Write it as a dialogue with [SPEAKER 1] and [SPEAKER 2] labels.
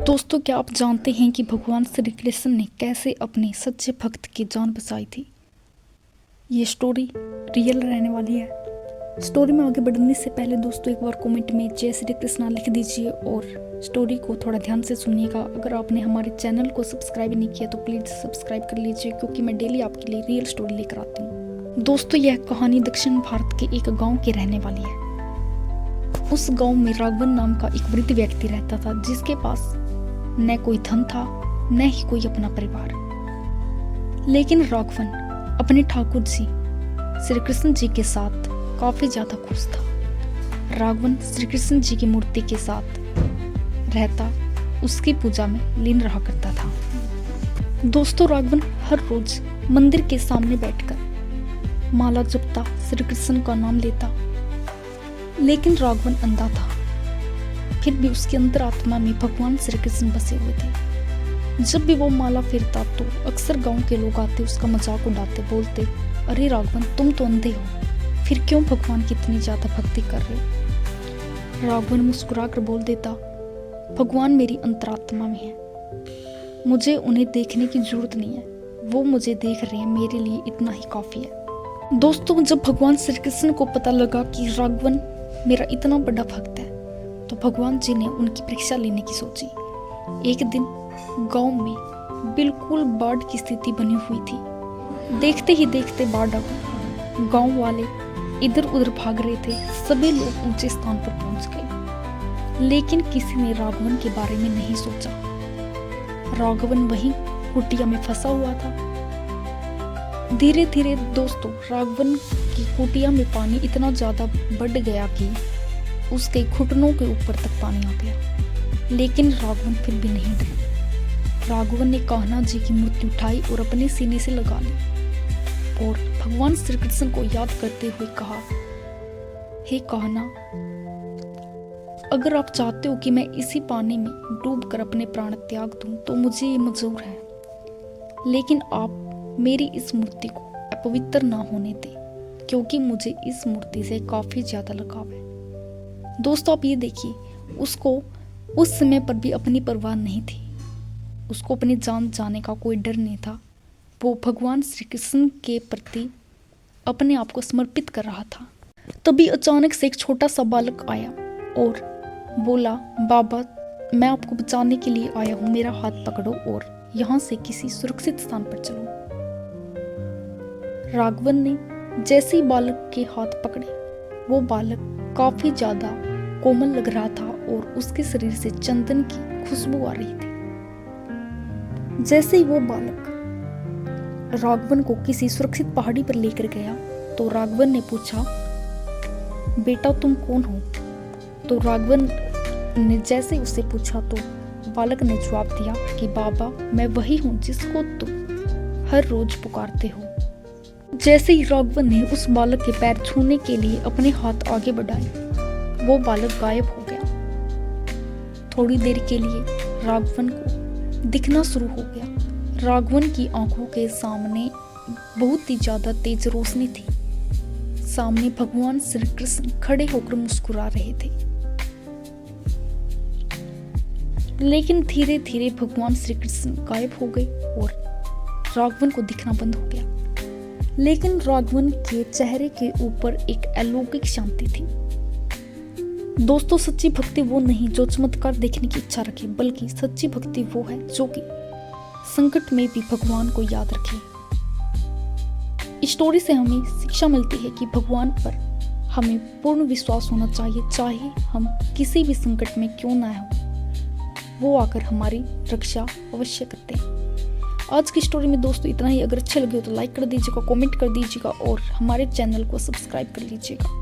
[SPEAKER 1] दोस्तों, क्या आप जानते हैं कि भगवान श्री कृष्ण ने कैसे अपने सच्चे भक्त की जान बचाई थी? ये स्टोरी रियल रहने वाली है। स्टोरी में आगे बढ़ने से पहले दोस्तों एक बार कमेंट में जय श्री कृष्णा लिख दीजिए और स्टोरी को थोड़ा ध्यान से सुनिएगा। अगर आपने हमारे चैनल को सब्सक्राइब नहीं किया तो प्लीज़ सब्सक्राइब कर लीजिए, क्योंकि मैं डेली आपके लिए रियल स्टोरी लेकर आती हूँ। दोस्तों, यह कहानी दक्षिण भारत के एक गाँव की रहने वाली है। उस गाँव में राघवन नाम का एक वृद्ध व्यक्ति रहता था, जिसके पास न कोई धन था न ही कोई अपना परिवार। लेकिन राघवन अपने ठाकुर जी श्री कृष्ण जी के साथ काफी ज्यादा खुश था। राघवन श्री कृष्ण जी की मूर्ति के साथ रहता, उसकी पूजा में लीन रहा करता था। दोस्तों, राघवन हर रोज मंदिर के सामने बैठकर माला जपता, श्री कृष्ण का नाम लेता। लेकिन राघवन अंधा था, फिर भी उसके अंतरात्मा में भगवान श्री कृष्ण बसे हुए थे। जब भी वो माला फिरता तो अक्सर गांव के लोग आते, उसका मजाक उड़ाते, बोलते, अरे राघवन, तुम तो अंधे हो, फिर क्यों भगवान की इतनी ज्यादा भक्ति कर रहे हो? राघवन मुस्कुरा कर बोल देता, भगवान मेरी अंतरात्मा में है, मुझे उन्हें देखने की जरूरत नहीं है, वो मुझे देख रहे हैं, मेरे लिए इतना ही काफी है। दोस्तों, जब भगवान श्री कृष्ण को पता लगा कि राघवन मेरा इतना बड़ा भक्त है, तो भगवान जी ने उनकी परीक्षा लेने की सोची। एक दिन गांव में बिल्कुल बाढ़ की स्थिति बनी हुई थी। देखते ही देखते बाढ़ आ गई। गांव वाले इधर उधर भाग रहे थे, सभी लोग ऊंचे स्थान पर पहुंच गए, लेकिन किसी ने राघवन के बारे में नहीं सोचा। राघवन वहीं कुटिया में फंसा हुआ था। धीरे धीरे दोस्तों, राघवन की कुटिया में पानी इतना ज्यादा बढ़ गया कि उसके घुटनों के ऊपर तक पानी आ गया। लेकिन राघवन फिर भी नहीं डरा। राघवन ने कान्हा जी की मूर्ति उठाई और अपने सीने से लगा ली और भगवान श्री कृष्ण को याद करते हुए कहा, हे कान्हा, अगर आप चाहते हो कि मैं इसी पानी में डूबकर अपने प्राण त्याग दूं तो मुझे ये मंजूर है, लेकिन आप मेरी इस मूर्ति को अपवित्र ना होने दें, क्योंकि मुझे इस मूर्ति से काफी ज्यादा लगाव है। दोस्तों, आप ये देखिए, उसको उस समय पर भी अपनी परवाह नहीं थी। उसको अपनी जान जाने का कोई डर नहीं था। वो भगवान श्री कृष्ण के प्रति अपने आप को समर्पित कर रहा था। तभी अचानक से एक छोटा सा बालक आया और बोला, बाबा, मैं आपको बचाने के लिए आया हूँ, मेरा हाथ पकड़ो और यहाँ से किसी सुरक्षित स्थान पर चलो। राघवन ने जैसे ही बालक के हाथ पकड़े, वो बालक काफी ज्यादा कोमल लग रहा था और उसके शरीर से चंदन की खुशबू आ रही थी। जैसे ही वो बालक राघवन को किसी सुरक्षित पहाड़ी पर लेकर गया तो राघवन ने पूछा, बेटा, तुम कौन हो? तो राघवन ने जैसे उससे पूछा तो बालक ने जवाब दिया कि बाबा, मैं वही हूँ जिसको तुम हर रोज पुकारते हो। जैसे ही राघवन ने उस बालक के पैर छूने के लिए अपने हाथ आगे बढ़ाए, वो बालक गायब हो गया। थोड़ी देर के लिए राघवन को दिखना शुरू हो गया। राघवन की आंखों के सामने बहुत ही ज्यादा तेज रोशनी थी। सामने भगवान श्री कृष्ण खड़े होकर मुस्कुरा रहे थे। लेकिन धीरे धीरे भगवान श्री कृष्ण गायब हो गए और राघवन को दिखना बंद हो गया। लेकिन राघवन के चेहरे के ऊपर एक अलौकिक शांति थी। दोस्तों, सच्ची भक्ति वो नहीं जो चमत्कार देखने की इच्छा रखे, बल्कि सच्ची भक्ति वो है जो कि संकट में भी भगवान को याद रखे। इस स्टोरी से हमें शिक्षा मिलती है कि भगवान पर हमें पूर्ण विश्वास होना चाहिए, चाहे हम किसी भी संकट में क्यों ना हो, वो आकर हमारी रक्षा अवश्य करते हैं। आज की स्टोरी में दोस्तों इतना ही। अगर अच्छे लगे हो तो लाइक कर दीजिएगा, कमेंट कर दीजिएगा और हमारे चैनल को सब्सक्राइब कर लीजिएगा।